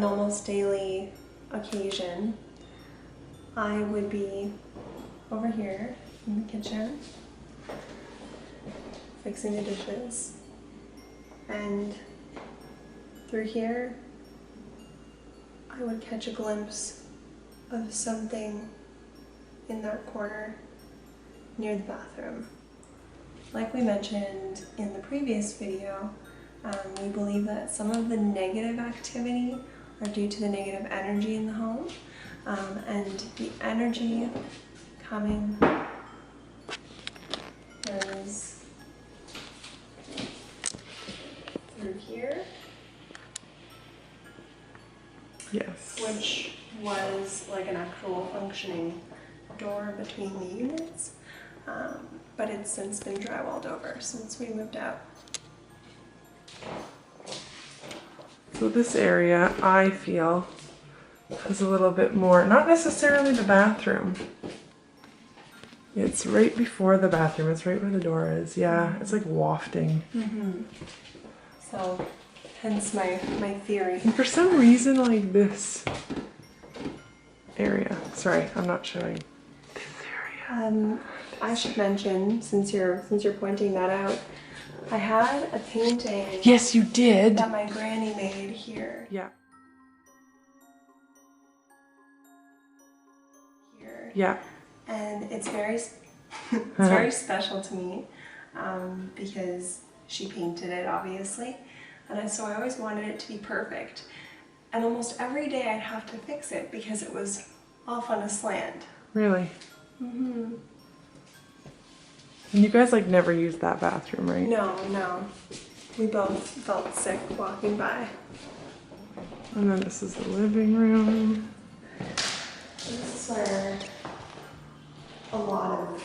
almost daily occasion, I would be over here in the kitchen fixing the dishes, and through here I would catch a glimpse of something in that corner near the bathroom. Like we mentioned in the previous video, we believe that some of the negative activity are due to the negative energy in the home, and the energy coming is through here. Yes. Which was like an actual functioning door between the units, but it's since been drywalled over since we moved out. So this area, I feel, has a little bit more, not necessarily the bathroom. It's right before the bathroom. It's right where the door is. Yeah, it's like wafting. Mm-hmm. So, hence my theory. And for some reason, like this area. Sorry, I'm not showing this area. I should mention, since you're pointing that out, I had a painting. Yes, you did. That my granny made here. Yeah. Here. Yeah. And it's very very special to me, because she painted it, obviously, and so I always wanted it to be perfect. And almost every day I'd have to fix it because it was off on a slant. Really? Mm-hmm. And you guys like never used that bathroom, right? No. We both felt sick walking by. And then this is the living room. This is where a lot of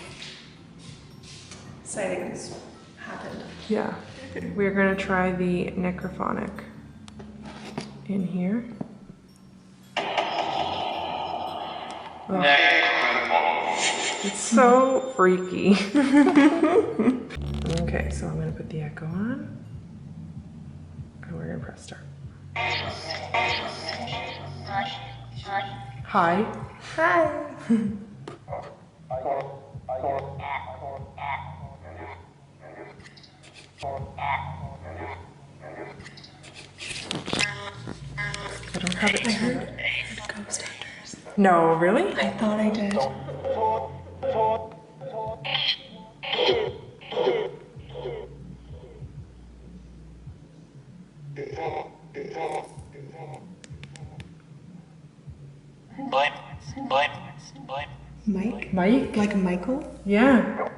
sightings happened. Yeah. We're gonna try the necrophonic in here. Oh. It's so freaky. Okay, so I'm gonna put the echo on. And we're gonna press start. Hi. Hi. I don't have it. I heard ghost hunters. No, really? I thought I did. Mike? Mike? Like Michael? Yeah.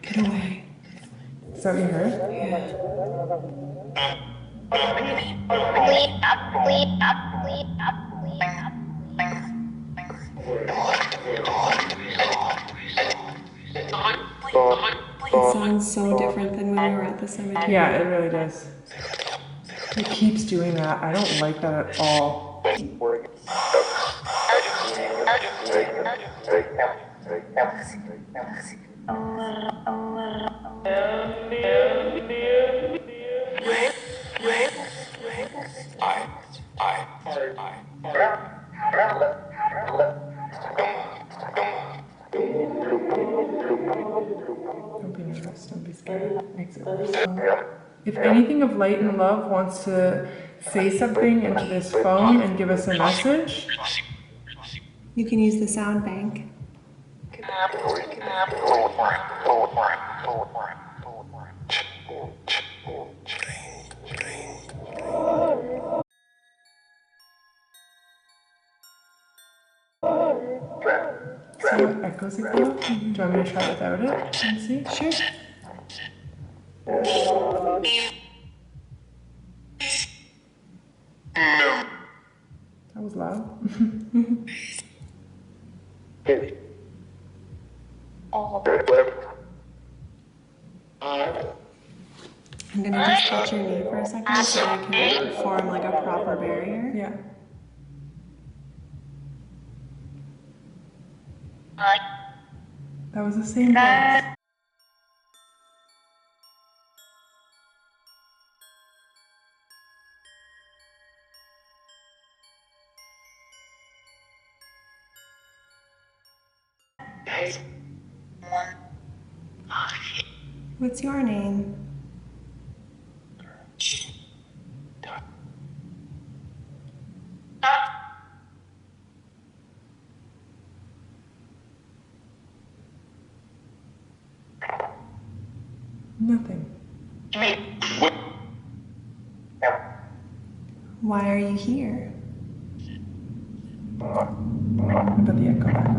Get away. Is that what you heard? Yeah. It sounds so different than when we were at the cemetery. Yeah, it really does. It keeps doing that. I don't like that at all. Don't be nervous, don't be scared. Makes it worse. If anything of light and love wants to say something into this phone and give us a message, You can use the sound bank. see what echoes it out. Do you want me to try without it and see? Sure. That was loud. I'm gonna just touch your knee for a second so I can form like a proper barrier. Yeah. That was the same voice. What's your name? Nothing. Why are you here? I got the echo back.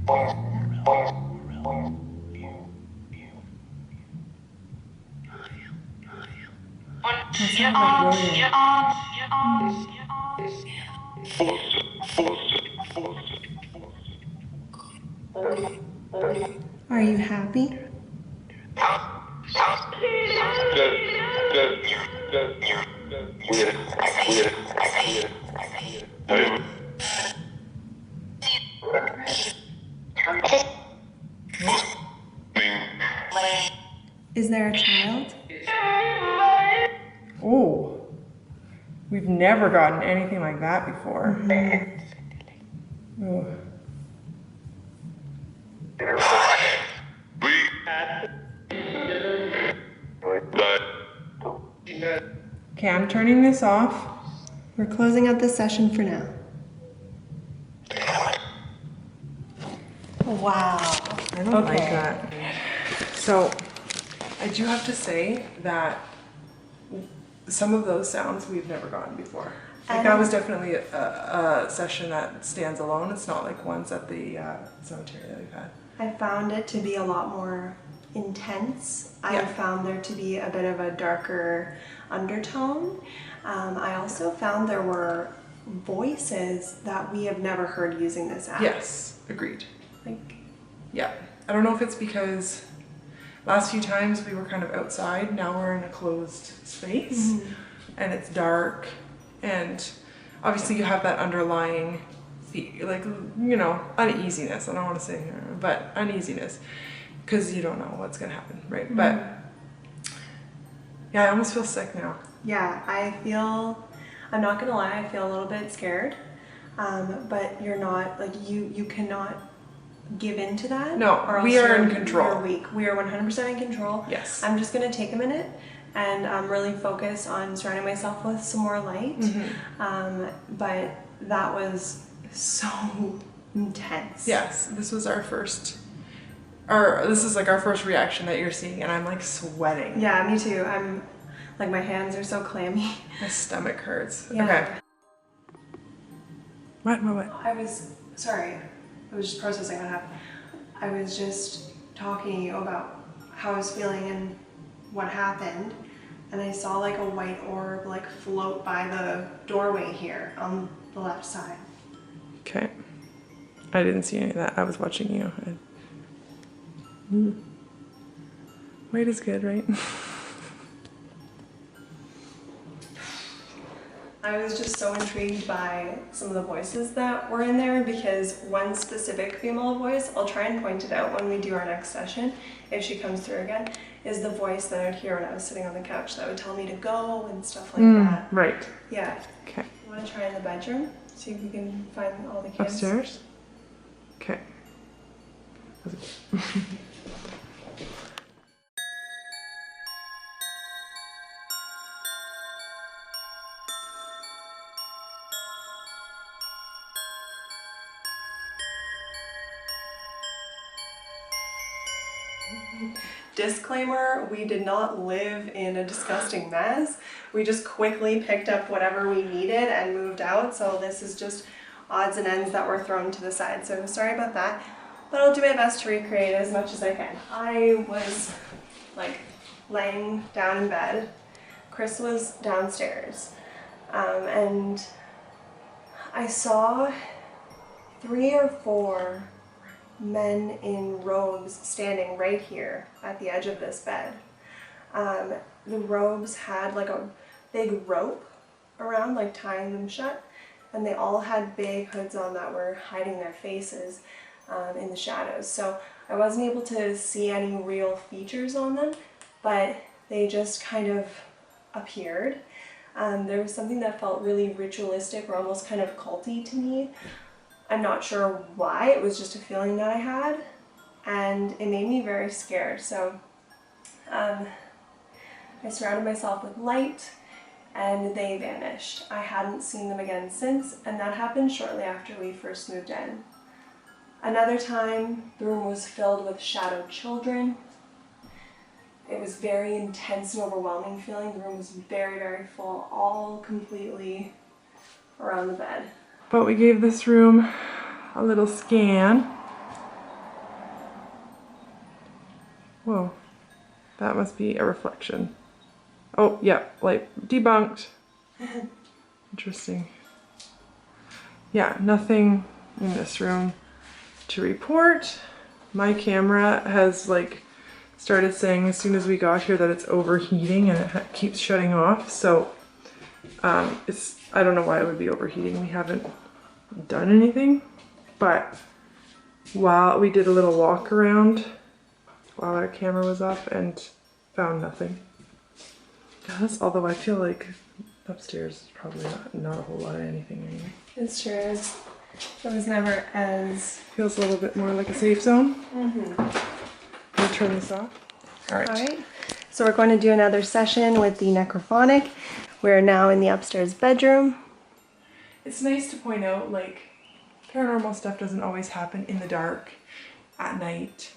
That sounds like William. Are you happy? Is there a child? Oh, we've never gotten anything like that before. Oh. Okay, I'm turning this off. We're closing out this session for now. Wow. I don't like that. So, I do have to say that some of those sounds we've never gotten before. Like that was definitely a session that stands alone. It's not like ones at the cemetery that we've had. I found it to be a lot more intense. I found there to be a bit of a darker undertone. I also found there were voices that we have never heard using this app. Yes, agreed. Like, yeah. I don't know if it's because last few times we were kind of outside, now we're in a closed space and it's dark, and obviously you have that underlying uneasiness. I don't want to say but uneasiness, because you don't know what's gonna happen, right? But yeah, I almost feel sick now. Yeah, I'm not gonna lie, I feel a little bit scared, but you're not, like, you cannot give in to that. No, or we else are in you're control. weak. We are 100% in control. Yes. I'm just gonna take a minute and really focus on surrounding myself with some more light. But that was so intense. Yes, this was this is like our first reaction that you're seeing, and I'm like sweating. Yeah, me too. I'm like, my hands are so clammy. My stomach hurts. Yeah. Okay. What? I was just processing what happened. I was just talking to you about how I was feeling and what happened, and I saw like a white orb like float by the doorway here on the left side. Okay. I didn't see any of that. I was watching you. White is good, right? I was just so intrigued by some of the voices that were in there, because one specific female voice, I'll try and point it out when we do our next session, if she comes through again, is the voice that I'd hear when I was sitting on the couch that would tell me to go and stuff like that. Right. Yeah. Okay. You want to try in the bedroom? See if we can find all the kids. Upstairs? Okay. Disclaimer, we did not live in a disgusting mess. We just quickly picked up whatever we needed and moved out, so this is just odds and ends that were thrown to the side. So sorry about that, but I'll do my best to recreate as much as I can. I was like laying down in bed. Chris was downstairs, and I saw 3 or 4 men in robes standing right here at the edge of this bed. The robes had like a big rope around, like tying them shut, and they all had big hoods on that were hiding their faces in the shadows. So I wasn't able to see any real features on them, but they just kind of appeared. There was something that felt really ritualistic or almost kind of culty to me. I'm not sure why, it was just a feeling that I had, and it made me very scared. So I surrounded myself with light, and they vanished. I hadn't seen them again since, and that happened shortly after we first moved in. Another time, the room was filled with shadowed children. It was very intense and overwhelming feeling. The room was very, very full, all completely around the bed. But we gave this room a little scan. Whoa, that must be a reflection. Oh, yeah, light debunked. Interesting. Yeah, nothing in this room to report. My camera has like started saying as soon as we got here that it's overheating and it keeps shutting off. So I don't know why it would be overheating. We haven't done anything, but while we did a little walk around while our camera was up and found nothing. Yes, although I feel like upstairs is probably not a whole lot of anything anyway. It's true. It was never as... Feels a little bit more like a safe zone. Mm-hmm. I'll turn this off. All right. All right. So we're going to do another session with the necrophonic. We're now in the upstairs bedroom. It's nice to point out, like, paranormal stuff doesn't always happen in the dark, at night,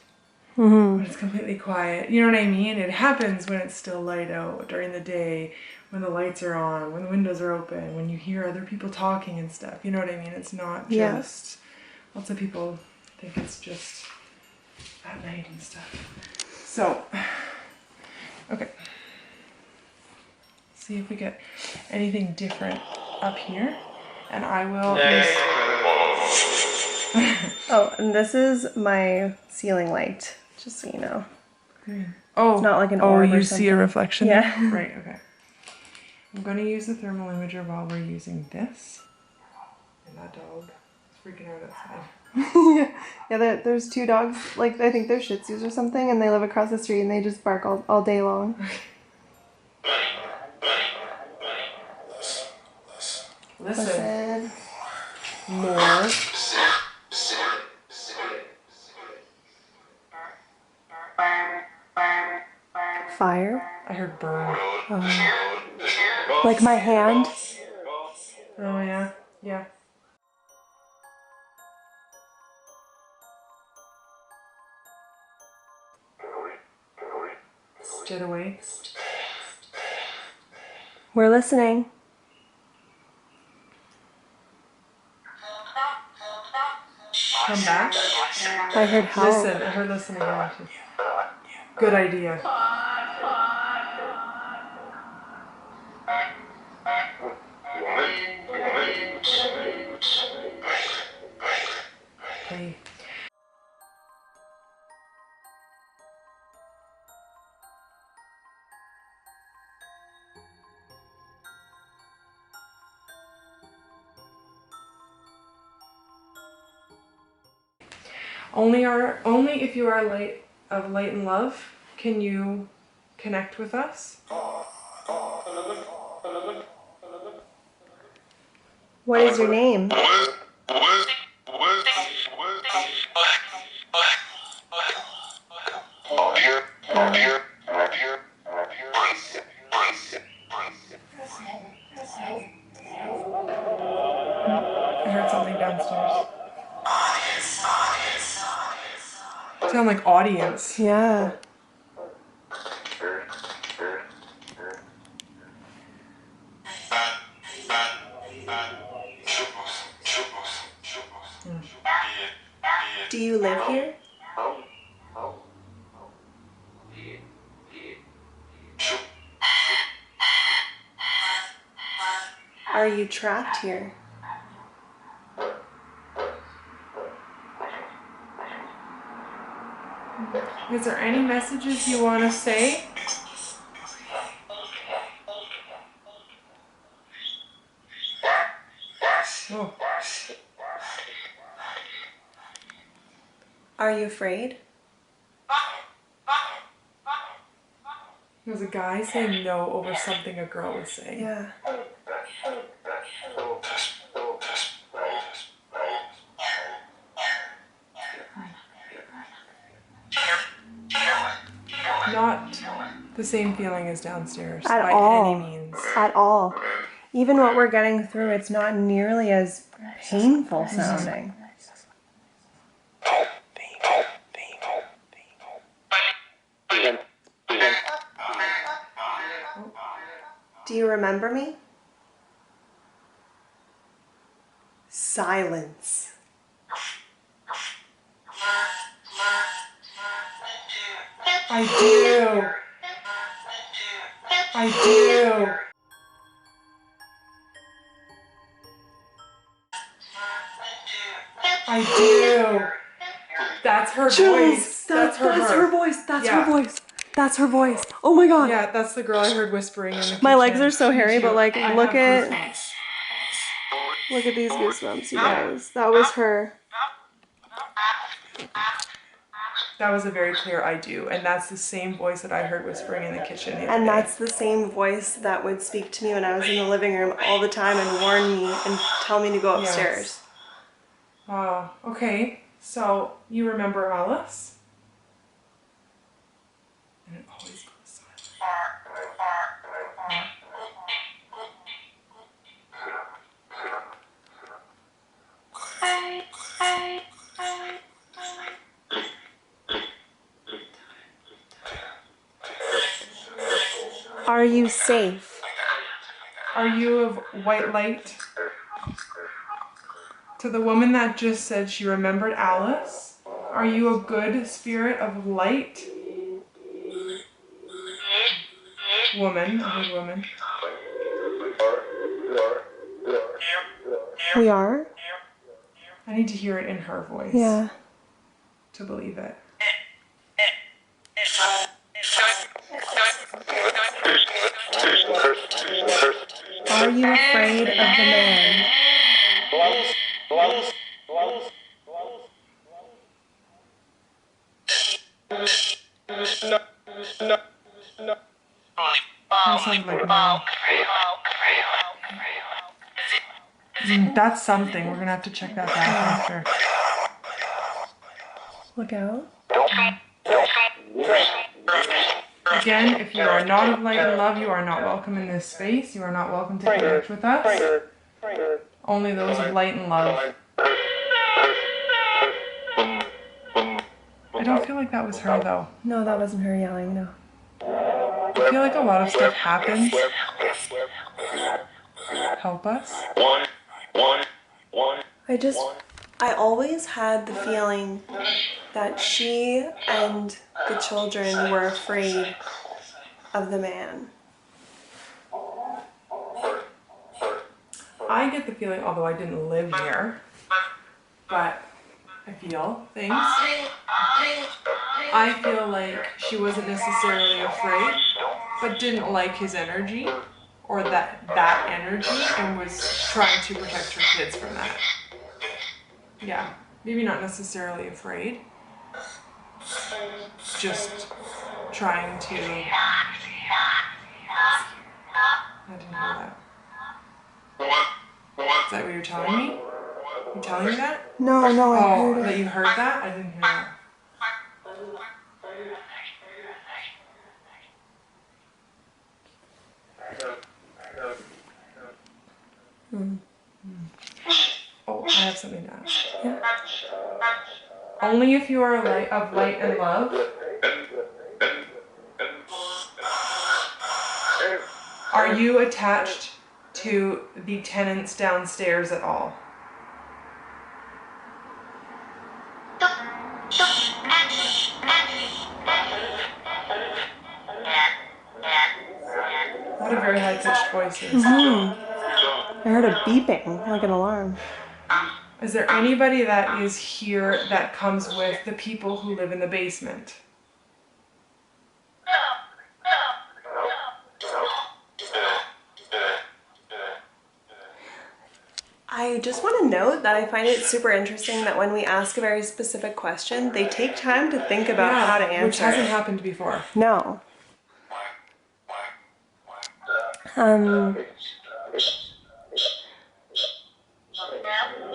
when it's completely quiet. You know what I mean? It happens when it's still light out, during the day, when the lights are on, when the windows are open, when you hear other people talking and stuff. You know what I mean? It's not just... Lots of people think it's just at night and stuff. So, okay. See if we get anything different up here. And I will Oh, and this is my ceiling light, just so you know. Oh, it's not like an orb or you something. see a reflection? Yeah. Right, okay. I'm going to use the thermal imager while we're using this. And that dog is freaking out outside. Yeah, there's two dogs, like I think they're Shih Tzus or something, and they live across the street and they just bark all day long. Listen. More. Fire. I heard burn. Like my hand. Oh yeah, yeah. Get away. We're listening. Come back. I heard howl. Listen, I heard listen again. Good idea. Okay. Only if you are light and love can you connect with us. What is your name? I heard something downstairs. Sound like audience. Yeah. Do you live here? Are you trapped here? Is there any messages you want to say? Oh. Are you afraid? There was a guy saying no over something a girl was saying. Yeah. Not the same feeling as downstairs At by all. any means. At all. Even what we're getting through, it's not nearly as painful sounding. Do you remember me? Silence. I do. I do. I do. That's her voice. That's her voice. That's Yeah. her voice. That's her voice. Oh my god. Yeah, that's the girl I heard whispering in the kitchen. My legs are so hairy, Me but too. like, I look have at goosebumps. these goosebumps, you guys. That was her. That was a very clear I do, and that's the same voice that I heard whispering in the kitchen the other And day. that's the same voice that would speak to me when I was in the living room all the time and warn me and tell me to go upstairs. Yes. Okay, so you remember Alice? And it always goes silent. Are you safe? Are you of white light? To the woman that just said she remembered Alice, are you a good spirit of light? Woman, a good woman. We are? I need to hear it in her voice Yeah. to believe it. Are you afraid of the man? That sounds like no. That's something. We're gonna have to check that back after. Look out. Again, if you are not of light and love, you are not welcome in this space. You are not welcome to connect with us. Only those of light and love. I don't feel like that was her though. No, that wasn't her yelling, no. I feel like a lot of stuff happens. Help us. I always had the feeling that she and the children were afraid of the man. I get the feeling, although I didn't live here, but I feel things. I feel like she wasn't necessarily afraid, but didn't like his energy, or that energy, and was trying to protect her kids from that. Yeah, maybe not necessarily afraid, just trying to... I didn't hear that. Is that what you're telling me? You telling me that? No, I heard it. That you heard that? I didn't hear that. Oh, I have something to ask. Yeah. Only if you are of light and love. Are you attached to the tenants downstairs at all? What a very high-pitched voice is. I heard a beeping, like an alarm. Is there anybody that is here that comes with the people who live in the basement? I just want to note that I find it super interesting that when we ask a very specific question, they take time to think about how to answer. Which hasn't happened before. No.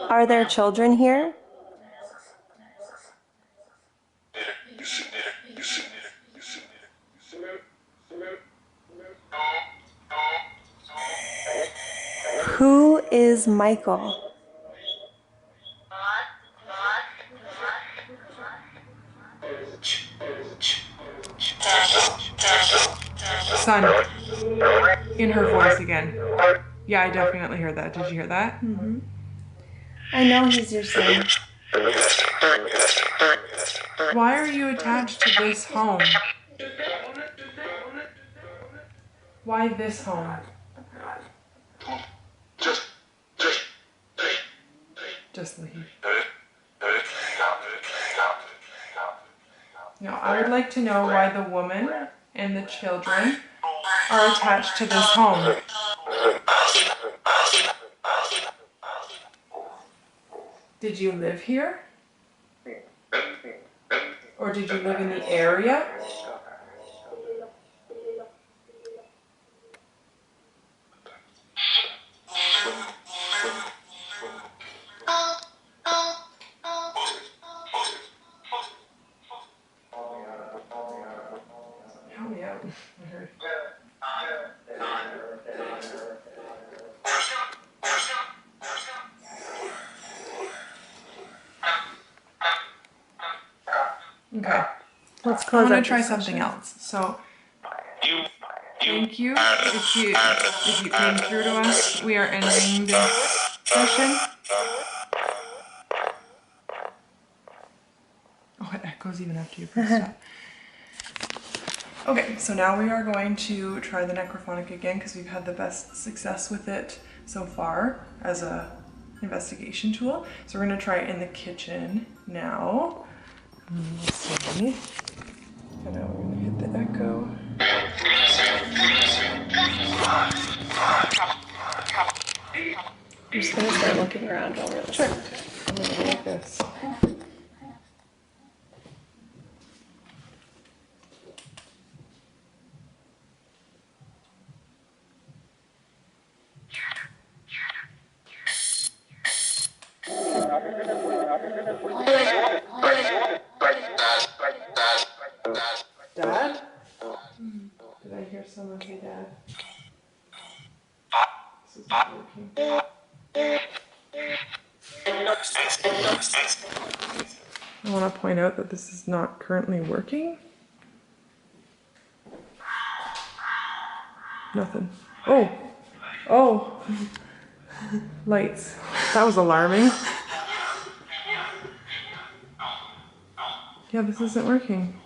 Are there children here? Who is Michael? Son. In her voice again. Yeah, I definitely heard that. Did you hear that? Mm-hmm. I know he's your son. Why are you attached to this home? Why this home? Just leave. No, I would like to know why the woman and the children are attached to this home. Did you live here? Or did you live in the area? Help me out. I heard. Okay. Let's I close want out to try this something session. else. So, thank you. If you came through to us, we are ending this session. Oh, it echoes even after you press stop. Okay, so now we are going to try the necrophonic again because we've had the best success with it so far as a investigation tool. So we're going to try it in the kitchen now. Let's see. And now we're going to hit the echo. I'm just going to start looking around while we're listening. Sure. I'm going to go like this. Dad? Did I hear someone say dad? This is not working. I want to point out that this is not currently working. Nothing. Oh! Oh! Lights. That was alarming. Yeah, this isn't working.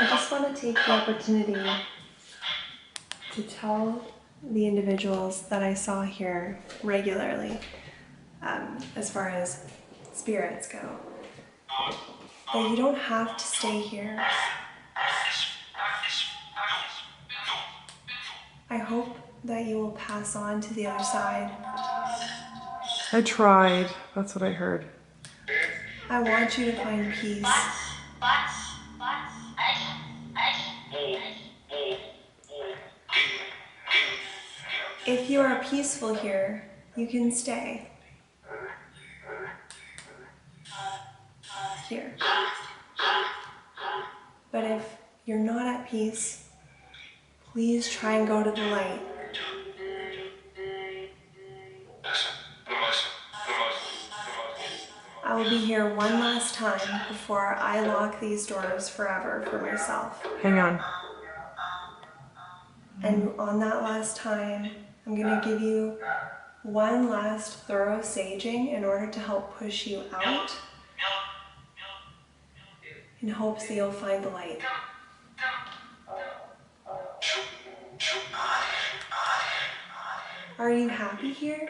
I just want to take the opportunity to tell the individuals that I saw here regularly, as far as spirits go, that you don't have to stay here. I hope that you will pass on to the other side. I tried. That's what I heard. I want you to find peace. If you are peaceful here, you can stay. Here. But if you're not at peace, please try and go to the light. I will be here one last time before I lock these doors forever for myself. Hang on. And on that last time, I'm going to give you one last thorough saging in order to help push you out, in hopes that you'll find the light. Are you happy here?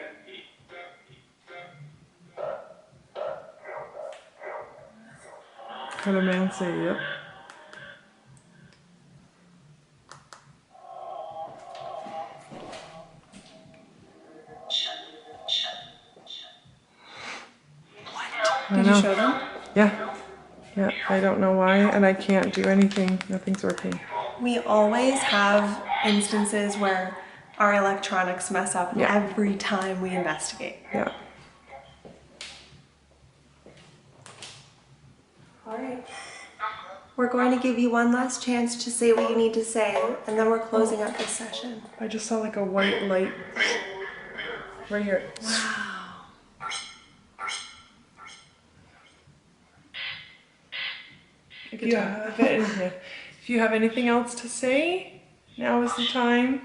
Heard a man say, yep. Did you show them? Yeah. Yeah, I don't know why, and I can't do anything. Nothing's working. We always have instances where our electronics mess up every time we investigate. Yeah. All right. We're going to give you one last chance to say what you need to say, and then we're closing up this session. I just saw like a white light right here. Wow. If you have anything else to say, now is the time.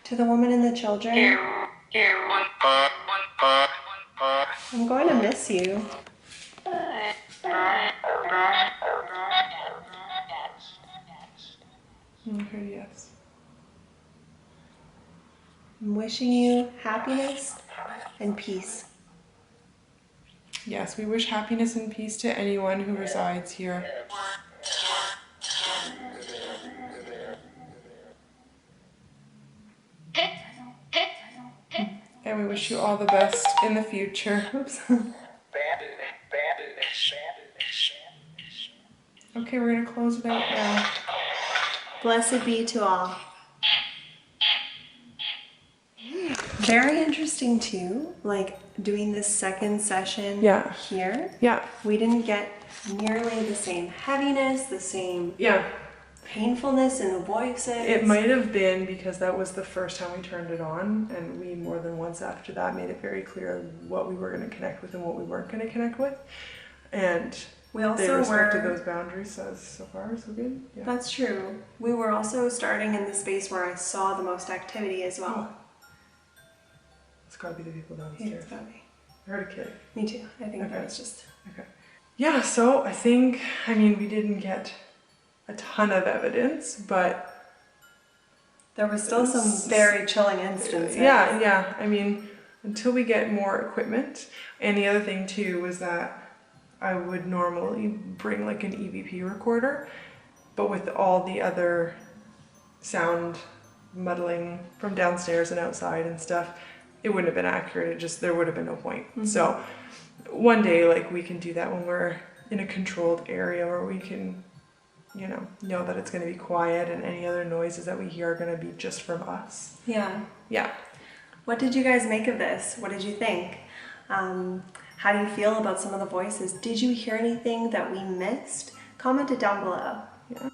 To the woman and the children, I'm going to miss you. I heard yes. I'm wishing you happiness and peace. Yes, we wish happiness and peace to anyone who resides here. And we wish you all the best in the future. Oops. Okay, we're going to close it out now. Blessed be to all. Very interesting too, like doing this second session here. Yeah. We didn't get nearly the same heaviness, the same Yeah. painfulness in the voices. It might have been because that was the first time we turned it on, and we more than once after that made it very clear what we were going to connect with and what we weren't going to connect with. And we also they respected those boundaries, so far so good. Yeah. That's true. We were also starting in the space where I saw the most activity as well. Oh. It's got to be the people downstairs. Yeah, it's gotta be. I heard a kid. Me too. I think that was just... Okay. Yeah, so I think, we didn't get a ton of evidence, but... There was still some very chilling instances. Yeah. Until we get more equipment. And the other thing too was that I would normally bring like an EVP recorder, but with all the other sound muddling from downstairs and outside and stuff, it wouldn't have been accurate. There would have been no point. Mm-hmm. So one day, like, we can do that when we're in a controlled area where we can, know that it's going to be quiet and any other noises that we hear are going to be just from us. Yeah. Yeah. What did you guys make of this? What did you think? How do you feel about some of the voices? Did you hear anything that we missed? Comment it down below. Yeah.